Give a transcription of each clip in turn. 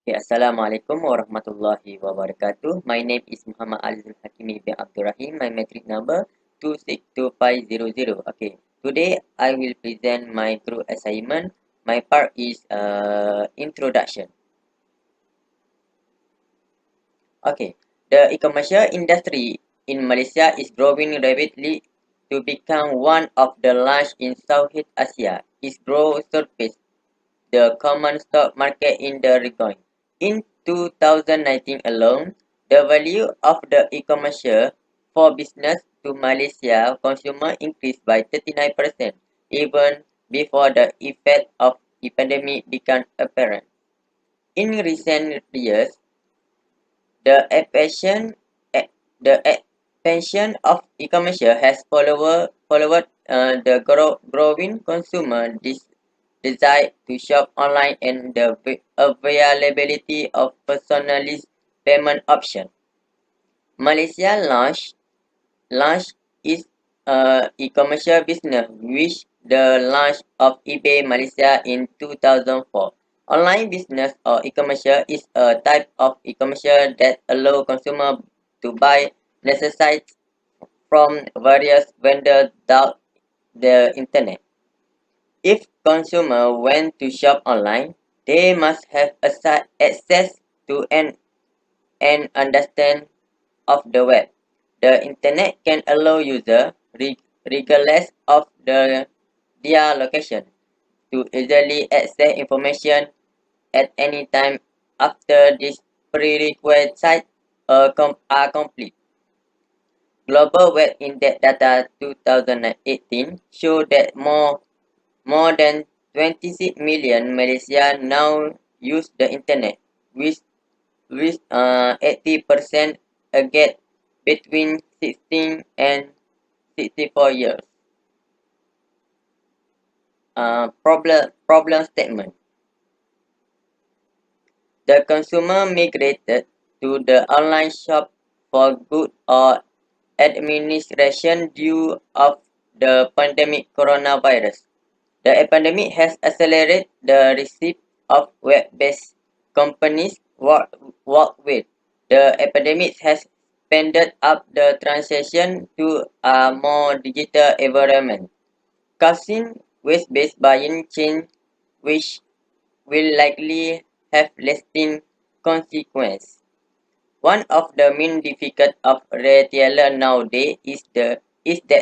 Okay, Assalamualaikum warahmatullahi wabarakatuh. My name is Muhammad Azizul Hakimi bin Abdul Rahim. My metric number 262500. Okay, today I will present my group assignment. My part is introduction. Okay, the e-commerce industry in Malaysia is growing rapidly to become one of the largest in Southeast Asia. Its growth surpassed the common stock market in the region. In 2019 alone, the value of the e-commerce for business to Malaysia consumer increased by 39%, even before the effect of the pandemic became apparent. In recent years, the expansion the expansion of e-commerce has followed the growing consumer desire to shop online and the availability of personalized payment options. Malaysia launched its e-commerce business with the launch of eBay Malaysia in 2004. Online business or e-commerce is a type of e-commerce that allows consumers to buy necessities from various vendors through the internet. If consumers want to shop online, they must have access to and understand of the web. The internet can allow users, regardless of their location, to easily access information at any time after these prerequisites are complete. Global Web Index data 2018 show that more than 26 million Malaysians now use the internet, with 80% a gap between 16 and 64 years. Problem statement. The consumer migrated to the online shop for good or administration due of the pandemic coronavirus. The pandemic has accelerated the receipt of web-based companies work with. The epidemic has speeded up the transition to a more digital environment, causing waste-based buying chain which will likely have lasting consequences. One of the main difficulties of retailer nowadays is that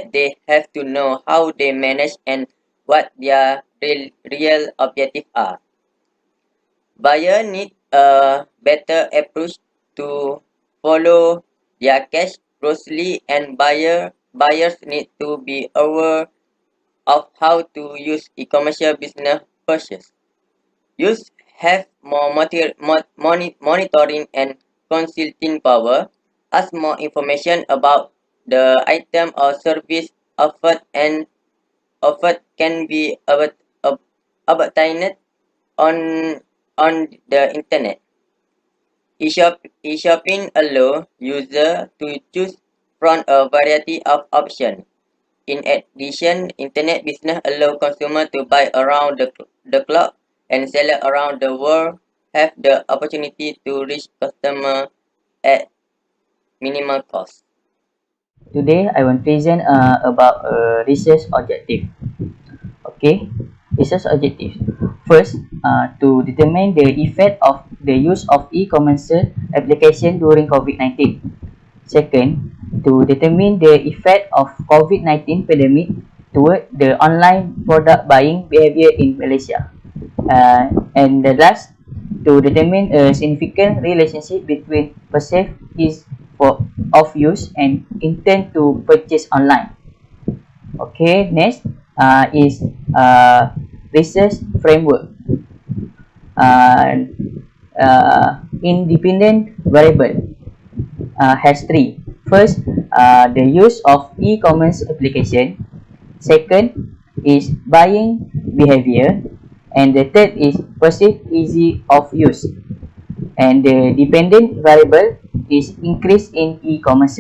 they have to know how they manage and what their real objectives are. Buyers need a better approach to follow their cash closely, and buyers need to be aware of how to use e-commerce business purchase. Use have more monitoring and consulting power. Ask more information about the item or service offered can be obtained on the internet. E-shopping allow user to choose from a variety of options. In addition, internet business allow consumer to buy around the clock, and seller around the world have the opportunity to reach customer at minimal cost. Today I will present about research objective. Okay, research objective. First, to determine the effect of the use of e-commerce application during COVID-19. Second, to determine the effect of COVID-19 pandemic toward the online product buying behavior in Malaysia. And the last, to determine a significant relationship between perceived ease of use and intent to purchase online. Okay, next is research framework. Uh, Independent variable has three. First, the use of e-commerce application. Second is buying behavior, and the third is perceived easy of use. And the dependent variable is increase in e-commerce.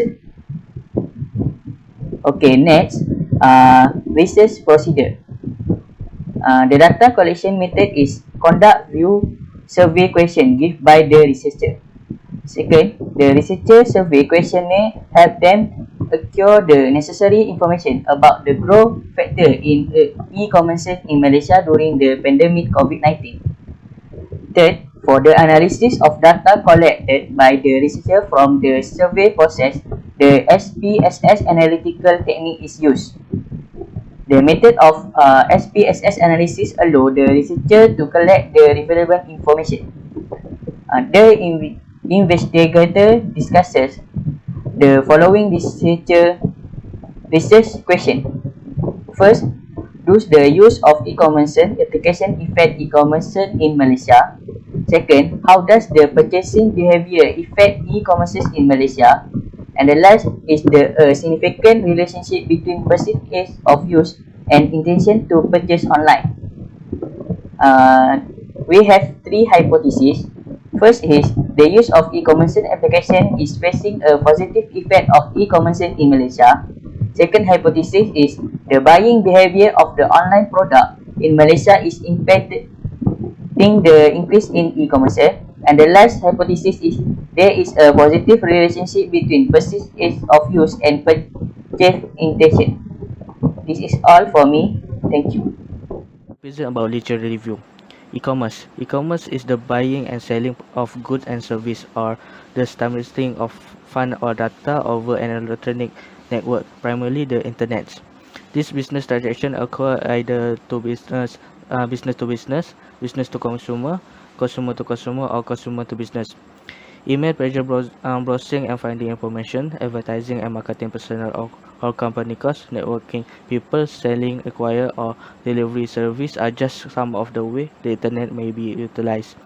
Okay, next, research procedure. The data collection method is conduct, view, survey question given by the researcher. Second, the researcher survey questionnaire help them acquire the necessary information about the growth factor in e-commerce in Malaysia during the pandemic COVID-19. Third, for the analysis of data collected by the researcher from the survey process, the SPSS analytical technique is used. The method of SPSS analysis allows the researcher to collect the relevant information. The investigator discusses the following research question. First, does the use of e-commerce application affect e-commerce in Malaysia? Second, how does the purchasing behavior affect e-commerce in Malaysia? And the last is the significant relationship between percentage of use and intention to purchase online. Uh, we have three hypotheses. First is the use of e-commerce application is facing a positive effect of e-commerce in Malaysia. Second hypothesis is the buying behavior of the online product in Malaysia is impacting the increase in e-commerce. And the last hypothesis is there is a positive relationship between percentage of use and purchase intention. This is all for me. Thank you. Present about literature review. E-commerce. E-commerce is the buying and selling of goods and service or the transmitting of fund or data over an electronic network, primarily the internet. This business transaction occur either to business to business to consumer to consumer, or consumer to business. Email pressure browsing and finding information, advertising and marketing personnel or company costs, networking people, selling, acquire or delivery service are just some of the way the internet may be utilized.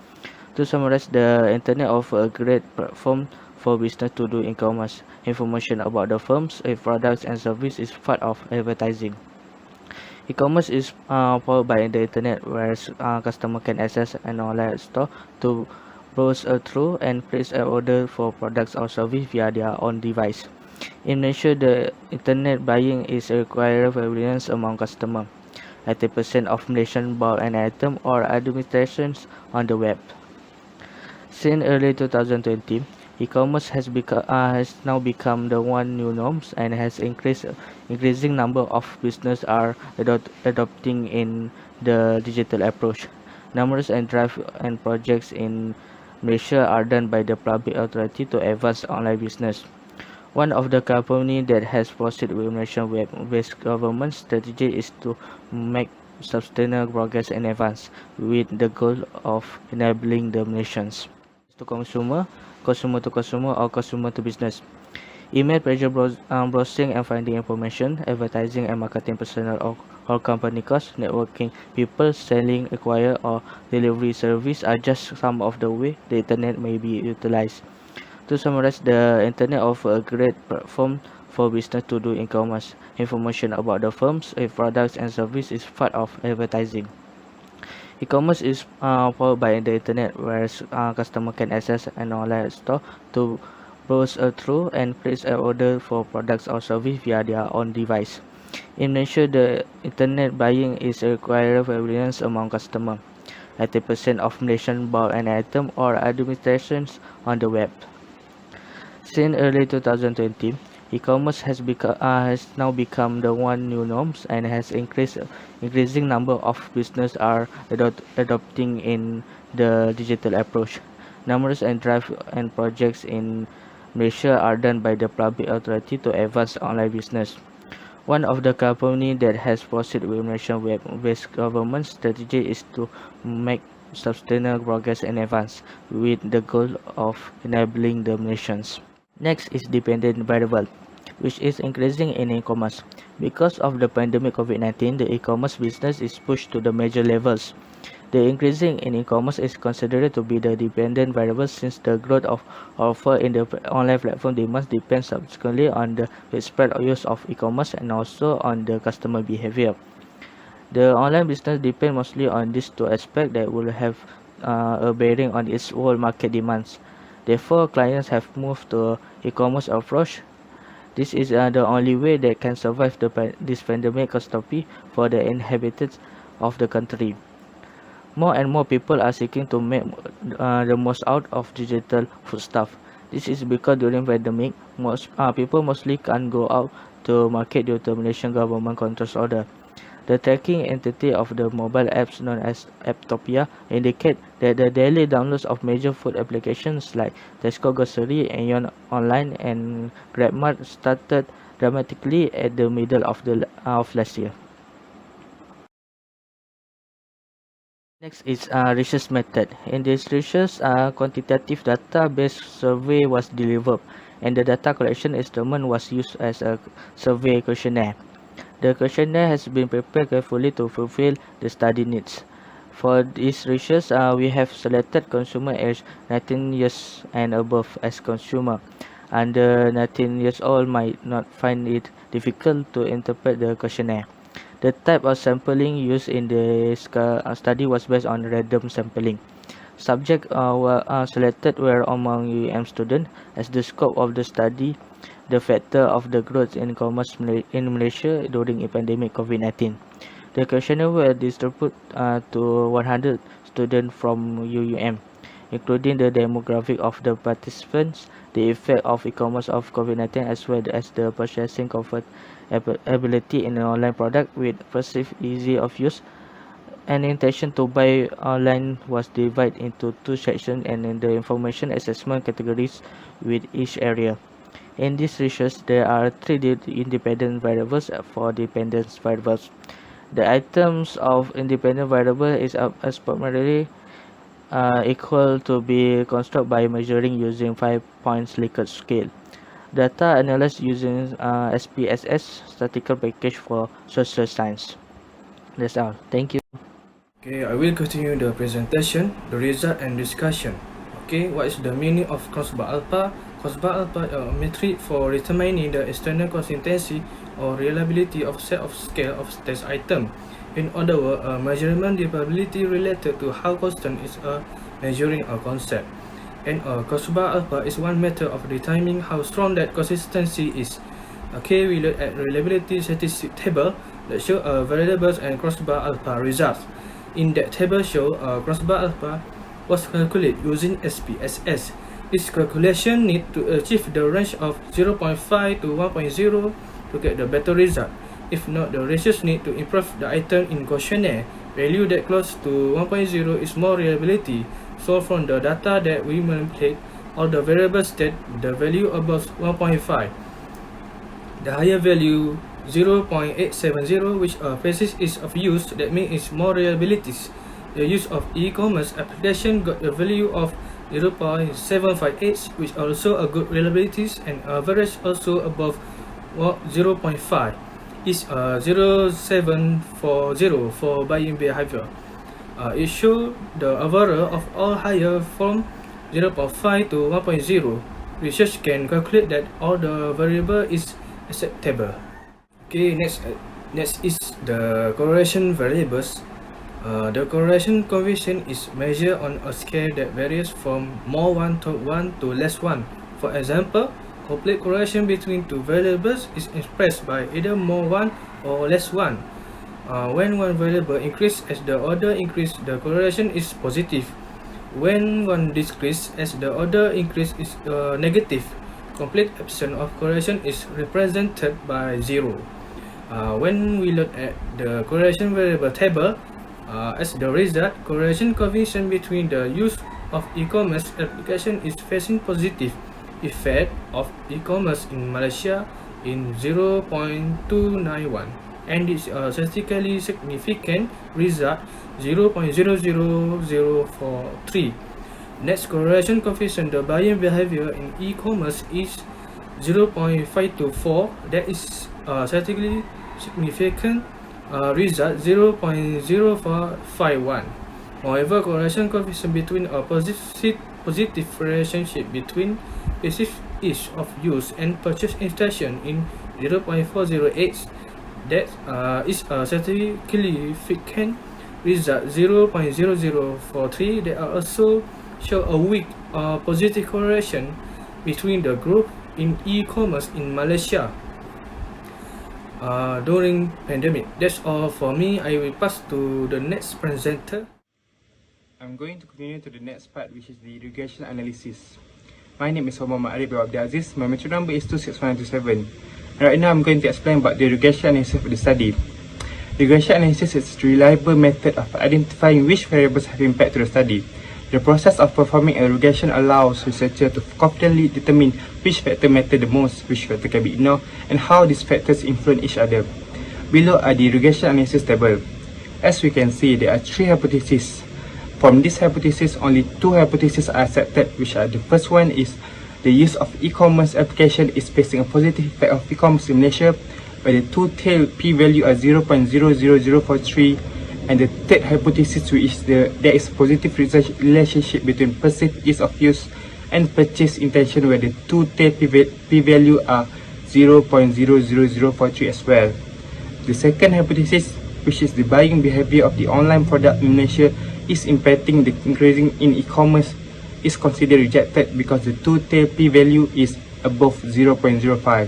To summarize, the internet offers a great platform for business to do e-commerce. Information about the firms, products and services is part of advertising. E-commerce is powered by the internet, where customer can access an online store to browse through and place an order for products or service via their own device. In Malaysia, the internet buying is a required prevalence among customers. 80% of Malaysians buy an item or administrations on the web. Since early 2020, e-commerce has now become the one new norms and has increasing number of businesses are adopting in the digital approach. Numerous and drive and projects in Malaysia are done by the public authority to advance online business. One of the companies that has proceeded with Malaysian web-based government strategy is to make sustainable progress in advance, with the goal of enabling the nations to consumer to consumer, or consumer to business. Email pressure browsing and finding information, advertising and marketing personnel or company costs, networking people, selling, acquire or delivery service are just some of the way the internet may be utilized. To summarize, the internet offers a great platform for business to do e-commerce. Information about the firms, products and services is part of advertising. E-commerce is powered by the internet, where customer can access an online store to browse through and place an order for products or service via their own device. In Malaysia, the internet buying is a required prevalence among customers. 80% of Malaysians buy an item or administrations on the web. Since early 2020, e-commerce has now become the one new norms and has increasing number of businesses are adopting in the digital approach. Numerous and drive and projects in Malaysia are done by the public authority to advance online business. One of the companies that has proceeded with Malaysian web-based government strategy is to make sustainable progress in advance, with the goal of enabling the nations. Next is dependent variable, which is increasing in e-commerce. Because of the pandemic COVID-19, the e-commerce business is pushed to the major levels. The increasing in e-commerce is considered to be the dependent variable, since the growth of offer in the online platform demands depends subsequently on the widespread use of e-commerce and also on the customer behavior. The online business depends mostly on these two aspects that will have a bearing on its whole market demands. Therefore, clients have moved to e-commerce approach. This is the only way that can survive this pandemic catastrophe for the inhabitants of the country. More and more people are seeking to make the most out of digital foodstuff. This is because during pandemic, most people mostly can't go out to market due to Malaysian government controls order. The tracking entity of the mobile apps known as Apptopia indicate that the daily downloads of major food applications like Tesco Grocery, Aeon Online, and GrabMart started dramatically at the middle of last year. Next is research method. In this research, quantitative data-based survey was developed, and the data collection instrument was used as a survey questionnaire. The questionnaire has been prepared carefully to fulfill the study needs. For this research, we have selected consumer aged 19 years and above as consumer. Under 19 years old might not find it difficult to interpret the questionnaire. The type of sampling used in the study was based on random sampling. Subjects selected were among UM students as the scope of the study, the factor of the growth in commerce in Malaysia during the pandemic COVID-19. The questionnaire were distributed to 100 students from UUM, including the demographic of the participants, the effect of e-commerce of COVID-19, as well as the purchasing comfort ability in an online product with perceived easy of use. An intention to buy online was divided into two sections and in the information assessment categories with each area. In this research, there are three independent variables for dependent variables. The items of independent variable is approximately equal to be constructed by measuring using 5-point Likert scale. Data analyzed using SPSS statistical package for social science. That's all. Thank you. Okay, I will continue the presentation, the result and discussion. Okay, what is the meaning of crossbar alpha? Crossbar alpha is a metric for determining the external consistency or reliability of set of scale of test item. In other words, a measurement capability related to how constant is a measuring a concept. And a crossbar alpha is one method of determining how strong that consistency is. Okay, we look at reliability statistic table that show variables and crossbar alpha results. In that table show crossbar alpha was calculated using SPSS. This calculation need to achieve the range of 0.5 to 1.0 to get the better result. If not, the research need to improve the item in questionnaire. Value that close to 1.0 is more reliability. So from the data that we manipulate, all the variables that the value above 1.5. The higher value 0.870, which a basis is of use, that means it's more reliabilities. The use of e-commerce application got a value of 0.758, which also a good reliabilities, and average also above 0.5 is 0.740 for buying behavior. It shows the average of all higher from 0.5 to 1.0. Research can calculate that all the variable is acceptable. Okay, next is the correlation variables. The correlation coefficient is measured on a scale that varies from more 1 to less 1. For example, complete correlation between two variables is expressed by either more 1 or less 1. When one variable increases as the other increase, the correlation is positive. When one decreases as the other increase is negative. Complete absence of correlation is represented by 0. When we look at the correlation variable table, as the result, correlation coefficient between the use of e-commerce application is facing positive effect of e-commerce in Malaysia in 0.291, and its statistically significant result 0.00043. Next correlation coefficient, the buying behavior in e-commerce is 0.524. That is statistically significant result 0.0451. However, correlation coefficient between a positive relationship between passive ease of use and purchase intention in 0.408. That is a statistically significant result 0.0043. There are also show a weak positive correlation between the group in e-commerce in Malaysia during pandemic. That's all for me. I will pass to the next presenter. I'm going to continue to the next part, which is the regression analysis. My name is Muhammad Arif Abdul Aziz. My metro number is 26127. Right now, I'm going to explain about the regression analysis of the study. Regression analysis is a reliable method of identifying which variables have impact to the study. The process of performing a regression allows researchers to confidently determine which factor matter the most, which factor can be ignored, and how these factors influence each other. Below are the regression analysis table. As we can see, there are 3 hypotheses. From this hypothesis, only 2 hypotheses are accepted, which are the first one is the use of e-commerce application is facing a positive effect of e-commerce in Malaysia, where the two-tailed p-value are 0.00043, and the third hypothesis, which is there is a positive relationship between perceived ease of use and purchase intention, where the two-tailed p-value are 0.00043 as well. The second hypothesis, which is the buying behavior of the online product in Malaysia is impacting the increasing in e-commerce, is considered rejected because the two-tailed p-value is above 0.05.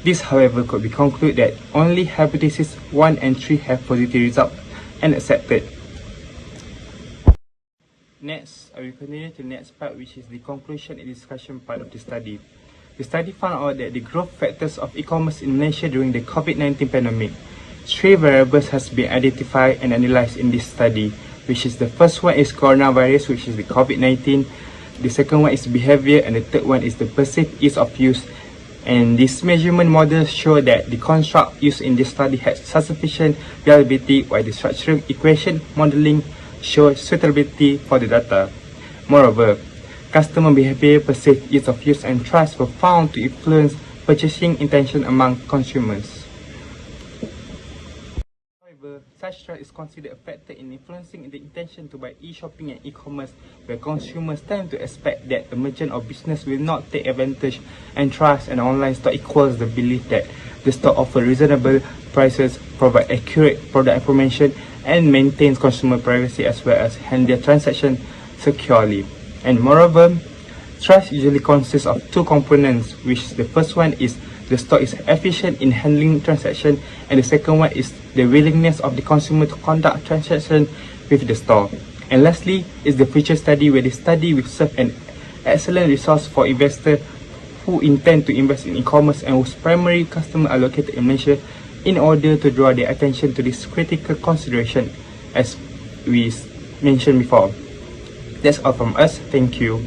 This, however, could be concluded that only hypothesis 1 and 3 have positive results and accepted. Next, I will continue to the next part, which is the conclusion and discussion part of the study. The study found out that the growth factors of e-commerce in Malaysia during the Covid-19 pandemic. 3 variables has been identified and analyzed in this study, which is the first one is coronavirus, which is the Covid-19. The second one is behavior, and the third one is the perceived ease of use. And this measurement model show that the construct used in this study has sufficient reliability, while the structural equation modeling shows suitability for the data. Moreover, customer behavior, perceived ease of use, and trust were found to influence purchasing intention among consumers. However, such trust is considered a factor in influencing the intention to buy e-shopping and e-commerce, where consumers tend to expect that the merchant or business will not take advantage, and trust an online store equals the belief that the store offers reasonable prices, provide accurate product information, and maintains consumer privacy, as well as handle transactions securely. And moreover, trust usually consists of 2 components, which the first one is the store is efficient in handling transactions, and the second one is the willingness of the consumer to conduct transactions with the store. And lastly is the future study, where the study will serve an excellent resource for investors who intend to invest in e-commerce and whose primary customers are located in Malaysia, in order to draw their attention to this critical consideration as we mentioned before. That's all from us. Thank you.